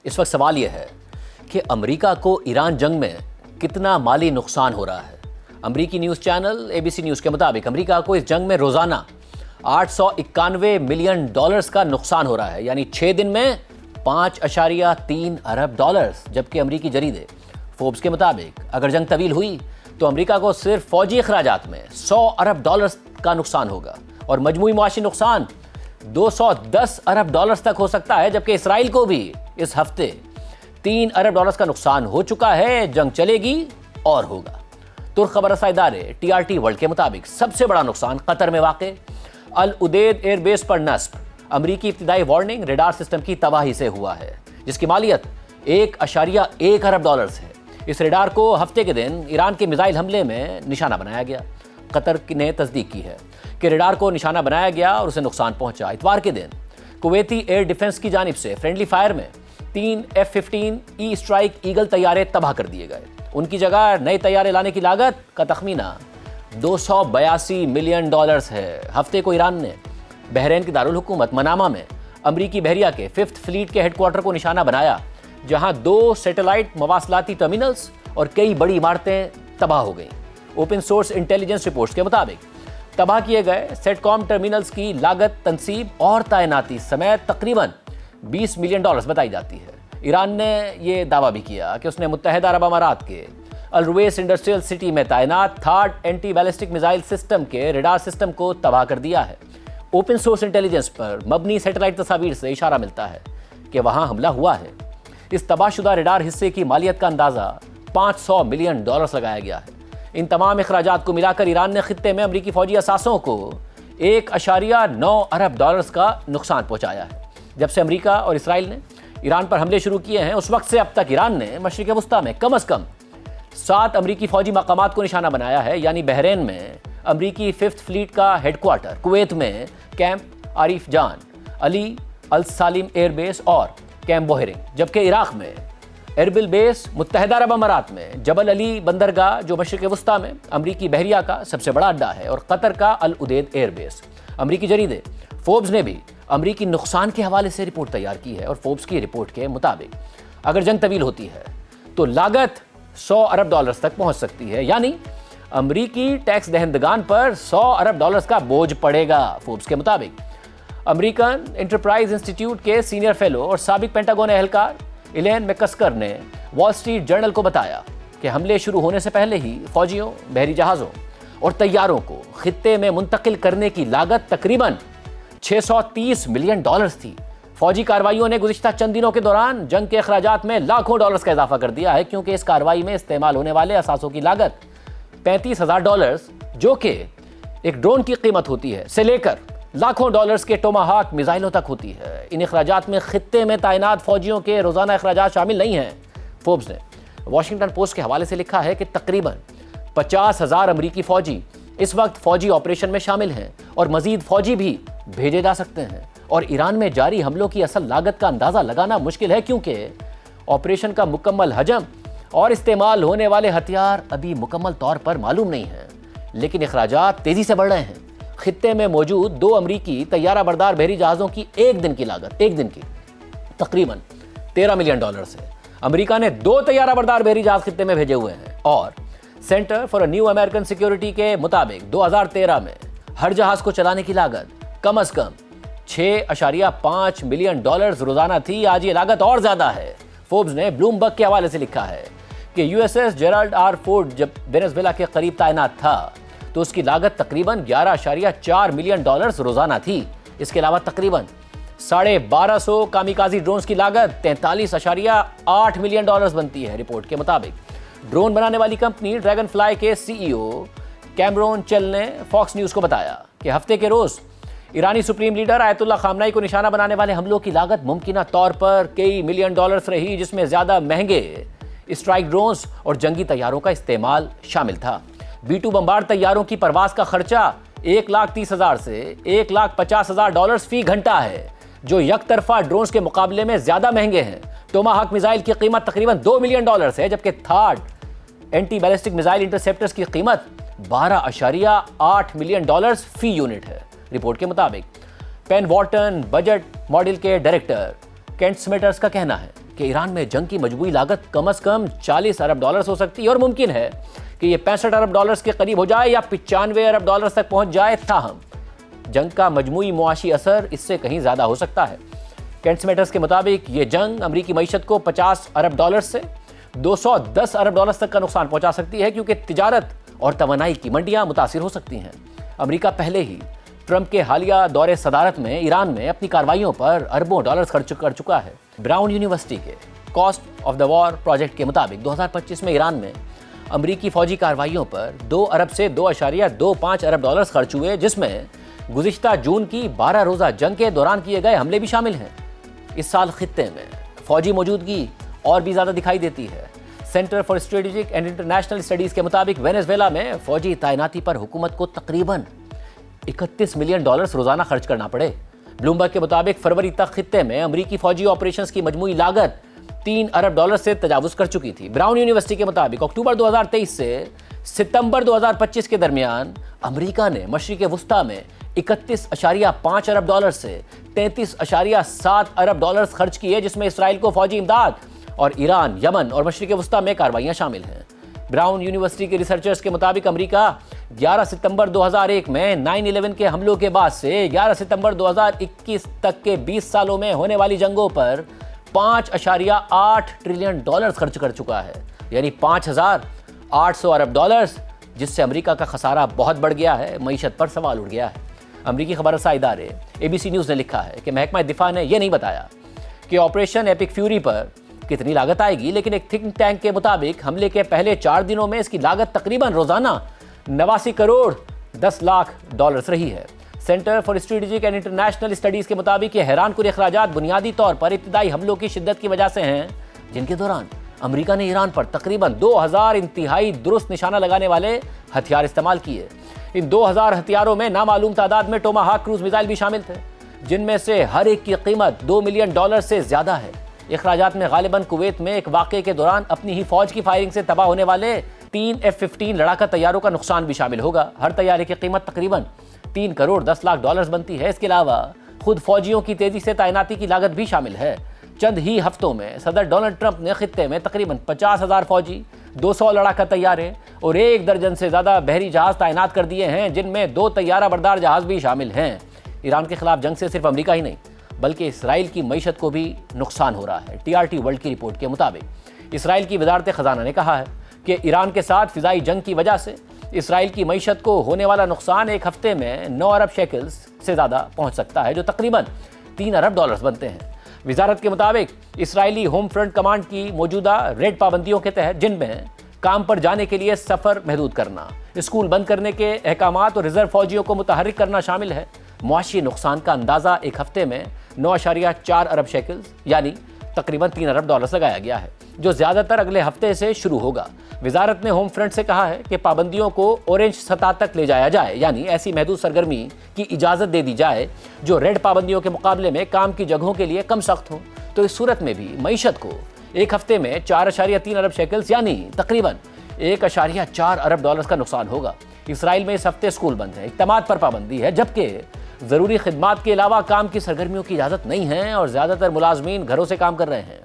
اس وقت سوال یہ ہے کہ امریکہ کو ایران جنگ میں کتنا مالی نقصان ہو رہا ہے۔ امریکی نیوز چینل ABC نیوز کے مطابق امریکہ کو اس جنگ میں روزانہ $891 ملین کا نقصان ہو رہا ہے، یعنی 6 دن میں $5.3 ارب، جبکہ امریکی جریدے فوربس کے مطابق اگر جنگ طویل ہوئی تو امریکہ کو صرف فوجی اخراجات میں $100 ارب کا نقصان ہوگا اور مجموعی معاشی نقصان $210 ارب تک ہو سکتا ہے، جبکہ اسرائیل کو بھی اس ہفتے $3 ارب کا نقصان ہو چکا ہے۔ جنگ چلے گی اور ہوگا۔ ترک خبر رساں ادارے TRT ورلڈ کے مطابق سب سے بڑا نقصان قطر میں واقع العدید ایئر بیس پر نصب امریکی ابتدائی وارننگ ریڈار سسٹم کی تباہی سے ہوا ہے، جس کی مالیت $1.1 ارب ہے۔ اس ریڈار کو ہفتے کے دن ایران کے میزائل حملے میں نشانہ بنایا گیا۔ قطر نے تصدیق کی ہے کہ ریڈار کو نشانہ بنایا گیا اور اسے نقصان پہنچا۔ اتوار کے دن کویتی ایئر ڈیفنس کی جانب سے فرینڈلی فائر میں 3 F-15E اسٹرائک ایگل طیارے تباہ کر دیے گئے۔ ان کی جگہ نئے طیارے لانے کی لاگت کا تخمینہ $282 ملین ہے۔ ہفتے کو ایران نے بحرین کے دارالحکومت منامہ میں امریکی بحریہ کے 5th فلیٹ کے ہیڈ کوارٹر کو نشانہ بنایا، جہاں 2 سیٹلائٹ مواصلاتی ٹرمینلز اور کئی بڑی عمارتیں تباہ ہو گئیں۔ اوپن سورس انٹیلیجنس رپورٹس کے مطابق تباہ کیے گئے سیٹ کام ٹرمینلز کی لاگت تنصیب اور تعیناتی سمیت تقریباً $20 ملین بتائی جاتی ہے۔ ایران نے یہ دعویٰ بھی کیا کہ اس نے متحدہ عرب امارات کے الرویس انڈسٹریل سٹی میں تعینات THAAD anti ballistic missile system کے ریڈار سسٹم کو تباہ کر دیا ہے۔ اوپن سورس انٹیلیجنس پر مبنی سیٹلائٹ تصاویر سے اشارہ ملتا ہے کہ وہاں حملہ ہوا ہے۔ اس تباہ شدہ ریڈار حصے کی مالیت کا اندازہ $500 ملین لگایا گیا ہے۔ ان تمام اخراجات کو ملا کر ایران نے خطے میں امریکی فوجی اثاثوں کو $1.9 ارب کا نقصان پہنچایا ہے۔ جب سے امریکہ اور اسرائیل نے ایران پر حملے شروع کیے ہیں، اس وقت سے اب تک ایران نے مشرق وسطیٰ میں کم از کم 7 امریکی فوجی مقامات کو نشانہ بنایا ہے، یعنی بحرین میں امریکی 5th فلیٹ کا ہیڈ کوارٹر، کویت میں کیمپ عارف جان، علی السالم ایئر بیس اور کیمپ بوہرنگ، جبکہ عراق میں اربل بیس، متحدہ عرب امارات میں جبل علی بندرگاہ جو مشرق وسطیٰ میں امریکی بحریہ کا سب سے بڑا اڈا ہے، اور قطر کا العدید ایئر بیس۔ امریکی جریدے فوربس نے بھی امریکی نقصان کے حوالے سے رپورٹ تیار کی ہے، اور فوربس کی رپورٹ کے مطابق اگر جنگ طویل ہوتی ہے تو لاگت $100 ارب تک پہنچ سکتی ہے، یعنی امریکی ٹیکس دہندگان پر $100 ارب کا بوجھ پڑے گا۔ فوربس کے مطابق امریکن انٹرپرائز انسٹیٹیوٹ کے سینئر فیلو اور سابق پینٹاگون اہلکار ایلین میکسکر نے وال اسٹریٹ جرنل کو بتایا کہ حملے شروع ہونے سے پہلے ہی فوجیوں، بحری جہازوں اور طیاروں کو خطے میں منتقل کرنے کی لاگت تقریباً $630 ملین تھی۔ فوجی کارروائیوں نے گزشتہ چند دنوں کے دوران جنگ کے اخراجات میں لاکھوں ڈالرز کا اضافہ کر دیا ہے، کیونکہ اس کارروائی میں استعمال ہونے والے اثاثوں کی لاگت $35,000، جو کہ ایک ڈرون کی قیمت ہوتی ہے، سے لے کر لاکھوں ڈالرز کے ٹوماہاک میزائلوں تک ہوتی ہے۔ ان اخراجات میں خطے میں تعینات فوجیوں کے روزانہ اخراجات شامل نہیں ہیں۔ فوربس نے واشنگٹن پوسٹ کے حوالے سے لکھا ہے کہ تقریباً 50,000 امریکی فوجی اس وقت فوجی آپریشن میں شامل ہیں، اور مزید فوجی بھی بھیجے جا سکتے ہیں، اور ایران میں جاری حملوں کی اصل لاگت کا اندازہ لگانا مشکل ہے، کیونکہ آپریشن کا مکمل حجم اور استعمال ہونے والے ہتھیار ابھی مکمل طور پر معلوم نہیں ہیں، لیکن اخراجات تیزی سے بڑھ رہے ہیں۔ خطے میں موجود 2 امریکی طیارہ بردار بحری جہازوں کی ایک دن کی تقریباً $13 ملین ہے۔ امریکہ نے 2 طیارہ بردار بحری جہاز خطے میں بھیجے ہوئے ہیں، اور centre for a new American security کے مطابق 2013 میں ہر جہاز کو چلانے کی لاگت کم از کم $6.5 ملین روزانہ تھی۔ آج یہ لاگت اور زیادہ ہے۔ فوربس نے بلومبرگ کے حوالے سے لکھا ہے کہ USS جیرالڈ آر فورڈ جب وینزویلا کے قریب تعینات تھا تو اس کی لاگت تقریباً $11.4 ملین روزانہ تھی۔ اس کے علاوہ تقریباً 1250 کامیکازی ڈرونز کی لاگت $43.8 ملین بنتی ہے۔ رپورٹ کے مطابق ڈرون بنانے والی کمپنی ڈریگن فلائی کے CEO کیمرون چل نے فاکس نیوز کو بتایا کہ ہفتے کے روز ایرانی سپریم لیڈر آیت اللہ خامنائی کو نشانہ بنانے والے حملوں کی لاگت ممکنہ طور پر کئی ملین ڈالرز رہی، جس میں زیادہ مہنگے اسٹرائک ڈرونز اور جنگی طیاروں کا استعمال شامل تھا۔ B-2 بمبار طیاروں کی پرواز کا خرچہ $130,000 سے $150,000 فی گھنٹہ ہے، جو یک طرفہ ڈرونز کے مقابلے میں زیادہ مہنگے ہیں۔ ٹوماہاک میزائل کی قیمت تقریباً $2 ملین ہے، جبکہ تھارڈ اینٹی بیلسٹک میزائل انٹرسیپٹرز کی قیمت $12.8 ملین فی یونٹ ہے۔ رپورٹ کے مطابق پین وارٹن بجٹ ماڈل کے ڈائریکٹر کینٹ سمیٹرز کا کہنا ہے کہ ایران میں جنگ کی مجموعی لاگت کم از کم 40 ارب ڈالرز ہو سکتی ہے اور ممکن ہے کہ یہ 65 ارب ڈالرز کے قریب ہو جائے یا 95 ارب ڈالرز تک پہنچ جائے. تاہم جنگ کا مجموعی معاشی اثر اس سے کہیں زیادہ ہو سکتا ہے. کینٹس میٹرز کے مطابق یہ جنگ امریکی معیشت کو 50 ارب ڈالر سے 210 ارب ڈالرز تک کا نقصان پہنچا سکتی ہے کیونکہ تجارت اور توانائی کی منڈیاں متاثر ہو سکتی ہیں. امریکہ پہلے ہی ٹرمپ کے حالیہ دور صدارت میں ایران میں اپنی کارروائیوں پر اربوں ڈالرز خرچ کر چکا ہے. براؤن یونیورسٹی کے cost of the war project کے مطابق 2025 میں ایران میں امریکی فوجی کارروائیوں پر 2 ارب سے 2.25 ارب ڈالرز خرچ ہوئے، جس میں گزشتہ جون کی 12 روزہ جنگ کے دوران کیے گئے حملے بھی شامل ہیں. اس سال خطے میں فوجی موجودگی اور بھی زیادہ دکھائی دیتی ہے. Centre for strategic and international studies کے مطابق وینزویلا میں فوجی تعیناتی پر حکومت کو تقریباً 31 ملین ڈالرز روزانہ خرچ کرنا پڑے. بلومبرگ کے مطابق فروری تک خطے میں امریکی فوجی آپریشنز کی مجموعی لاگت 3 ارب ڈالر سے تجاوز کر چکی تھی. براؤن یونیورسٹی کے مطابق اکتوبر 2023 سے ستمبر 2025 کے درمیان امریکہ نے مشرق وسطیٰ میں 31.5 ارب ڈالر سے 33.7 ارب ڈالرز خرچ کیے، جس میں اسرائیل کو فوجی امداد اور ایران، یمن اور مشرق وسطیٰ میں کارروائیاں شامل ہیں. براؤن یونیورسٹی کے ریسرچرز کے مطابق امریکہ 11 ستمبر 2001 میں 9/11 کے حملوں کے بعد سے 11 ستمبر 2021 تک کے 20 سالوں میں ہونے والی جنگوں پر 5.8 ٹریلین ڈالرز خرچ کر چکا ہے، یعنی 5,800 ارب ڈالرز، جس سے امریکہ کا خسارہ بہت بڑھ گیا ہے. معیشت پر سوال اٹھ گیا ہے. امریکی خبر رساں ادارے ABC نیوز نے لکھا ہے کہ محکمہ دفاع نے یہ نہیں بتایا کہ آپریشن ایپک فیوری پر کتنی لاگت آئے گی، لیکن ایک تھنک ٹینک کے مطابق حملے کے پہلے 4 دنوں میں اس کی لاگت تقریباً روزانہ 89 کروڑ 10 لاکھ ڈالرز رہی ہے. Centre for strategic and international studies کے مطابق یہ حیران کن اخراجات بنیادی طور پر ابتدائی حملوں کی شدت کی وجہ سے ہیں، جن کے دوران امریکہ نے ایران پر تقریباً 2000 انتہائی درست نشانہ لگانے والے ہتھیار استعمال کیے. ان 2000 ہتھیاروں میں نامعلوم تعداد میں ٹوماہاک کروز میزائل بھی شامل تھے، جن میں سے ہر ایک کی قیمت 2 ملین ڈالر سے زیادہ ہے. اخراجات میں غالباً کویت میں ایک واقعے کے دوران اپنی ہی فوج کی فائرنگ سے تباہ ہونے والے 3 F-15 لڑاکا طیاروں کا نقصان بھی شامل ہوگا. ہر طیارے کی قیمت تقریباً 3 کروڑ 10 لاکھ ڈالرز بنتی ہے. اس کے علاوہ خود فوجیوں کی تیزی سے تعیناتی کی لاگت بھی شامل ہے. چند ہی ہفتوں میں صدر ڈونلڈ ٹرمپ نے خطے میں تقریباً 50,000 فوجی، 200 لڑاکا طیارے اور 1 درجن سے زیادہ بحری جہاز تعینات کر دیے ہیں، جن میں 2 طیارہ بردار جہاز بھی شامل ہیں. ایران کے خلاف جنگ سے صرف امریکہ ہی نہیں بلکہ اسرائیل کی معیشت کو بھی نقصان ہو رہا ہے. TRT ورلڈ کی رپورٹ کے مطابق اسرائیل کی وزارت خزانہ نے کہا ہے کہ ایران کے ساتھ فضائی جنگ کی وجہ سے اسرائیل کی معیشت کو ہونے والا نقصان ایک ہفتے میں 9 ارب شیکلز سے زیادہ پہنچ سکتا ہے، جو تقریباً 3 ارب ڈالرز بنتے ہیں. وزارت کے مطابق اسرائیلی ہوم فرنٹ کمانڈ کی موجودہ ریڈ پابندیوں کے تحت، جن میں کام پر جانے کے لیے سفر محدود کرنا، اسکول بند کرنے کے احکامات اور ریزرو فوجیوں کو متحرک کرنا شامل ہے، معاشی نقصان کا اندازہ ایک ہفتے میں 9.4 ارب شیکلز یعنی تقریباً 3 ارب ڈالرز لگایا گیا ہے، جو زیادہ تر اگلے ہفتے سے شروع ہوگا. وزارت نے ہوم فرنٹ سے کہا ہے کہ پابندیوں کو اورنج سطح تک لے جایا جائے، یعنی ایسی محدود سرگرمی کی اجازت دے دی جائے جو ریڈ پابندیوں کے مقابلے میں کام کی جگہوں کے لیے کم سخت ہوں. تو اس صورت میں بھی معیشت کو ایک ہفتے میں 4.3 ارب شیکلز یعنی تقریباً 1.4 ارب ڈالرز کا نقصان ہوگا. اسرائیل میں اس ہفتے اسکول بند ہیں، اجتماعات پر پابندی ہے، جبکہ ضروری خدمات کے علاوہ کام کی سرگرمیوں کی اجازت نہیں ہے اور زیادہ تر ملازمین گھروں سے کام کر رہے ہیں.